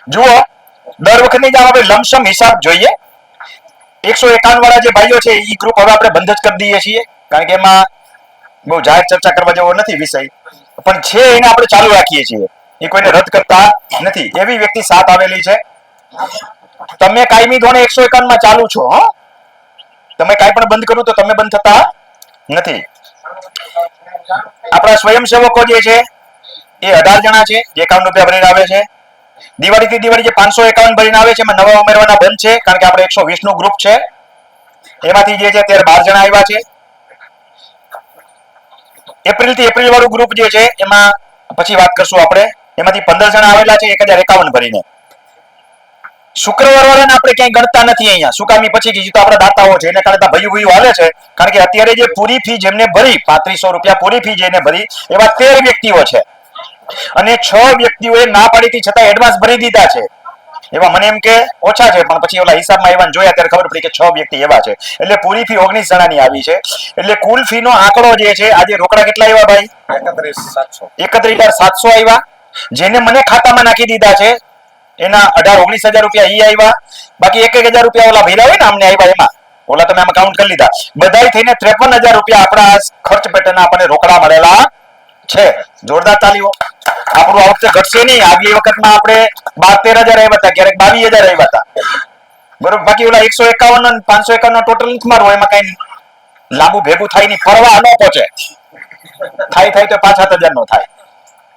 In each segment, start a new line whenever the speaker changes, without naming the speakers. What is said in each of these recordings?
જુઓ, દર વખતની જેમ આપણે લમસમ હિસાબ જોઈએ. 151 વાળા જે ભાઈઓ છે એ ગ્રુપ હવે આપણે બંધ જ કરી દઈએ છીએ, કારણ કે એમાં બહુ જાહેર ચર્ચા કરવા જેવો નથી વિષય, પણ છે એને આપણે ચાલુ રાખીએ છીએ. એ કોઈને રદ કરતા નથી. એવી વ્યક્તિ 7 આવેલી છે. તમે કાયમી ધોરણે 151 માં ચાલુ છો. તમે કાંઈ પણ બંધ કરું તો તમે બંધ થતા નથી. આપણા સ્વયંસેવકો જે છે એ 18 જણા છે, જે 51 રૂપિયા ભરીને આવે છે. દિવાળીથી દિવાળી જે 551 ભરીને આવે છે એમાં નવા ઉમેરવાના બંધ છે, કારણ કે આપણે 120 નું ગ્રુપ છે. એમાંથી જે છે અત્યારે 12 જણા આવ્યા છે. એપ્રિલ થી એપ્રિલ વાળું ગ્રુપ જે છે એમાં પછી વાત કરશું આપણે. એમાંથી 15 જણા આવેલા છે 1051 ભરીને. શુક્રવાર વાળાને આપણે ક્યાંય ગણતા નથી અહીંયા. શું કામ? પછી તો આપણા દાતાઓ છે, એને કારણે ભયું હાલે છે. કારણ કે અત્યારે જે પૂરી ફી જેમને ભરી 3500 રૂપિયા પૂરી ફી જેને ભરી એવા 13 વ્યક્તિઓ છે, અને 6 વ્યક્તિઓએ ના પાડીથી છતાં એડવાન્સ ભરી દીધા છે. એવા મને એમ કે ઓછા છે, પણ પછી ઓલા હિસાબમાં એવા જોયા ત્યારે ખબર પડી કે 6 વ્યક્તિ એવા છે. એટલે પૂરી ફી 19 જણાની આવી છે. એટલે કુલ ફી નો આંકડો જે છે, આજે રોકડા કેટલા આવ્યા ભાઈ? 31,700 આવ્યા. જેને મને ખાતામાં નાખી દીધા છે એના 18-19 હજાર રૂપિયા ઈ આવ્યા. બાકી 1,000 રૂપિયા ઓલા ભેરા હોય ને અમને આવ્યા, એમાં ઓલા તમે આમાં કાઉન્ટ કરી લીધા. બધા થઈને 53,000 રૂપિયા આપણા ખર્ચ પેટર્નના આપણને રોકડા મળેલા છે. જોરદાર તાલીઓ. આપણું આ વખતે ઘટશે નહીં. આગલી વખતમાં આપણે 12-13 હજાર આવ્યા હતા, ક્યારેક 22 હજાર આવ્યા હતા. બરોબર. બાકી ઓલા 151 અને 551 ટોટલ નથી મારવો, એમાં કઈ લાંબુ ભેગું થાય નહીં, ફરવા ન પહોંચે. થાય તો 5-7 હજાર નો થાય.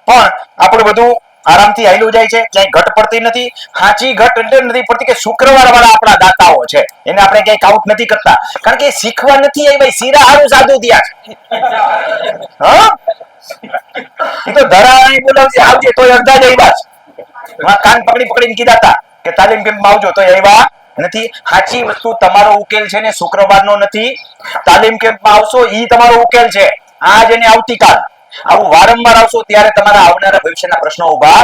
પણ આપણું બધું આરામથી હાલ્યું જાય છે, ક્યાંય ઘટ પડતી નથી. સાચી ઘટ એટલે નથી પડતી કે શુક્રવાર વાળા આપણા દાતાઓ છે એને આપણે ક્યાંય કાઉન્ટ નથી કરતા, કારણ કે શીખવા નથી આવી. સીરા હારું સાધુ થયા છે. તો ધરાણી બોલાવશે આવજે તો અડધા જ આવ્યા. કાન પકડીને કીધા હતા કે તાલીમ કેમ્પમાં આવજો, તો આવ્યા નથી. સાચી વસ્તુ તમારો ઉકેલ છે ને શુક્રવારનો નથી. તાલીમ કેમ્પમાં આવશો ઈ તમારો ઉકેલ છે. આજ અને આવતીકાલ આવું વારંવાર આવશો ત્યારે તમારા આવનારા ભવિષ્યના પ્રશ્નો ઉભા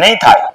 નહીં થાય.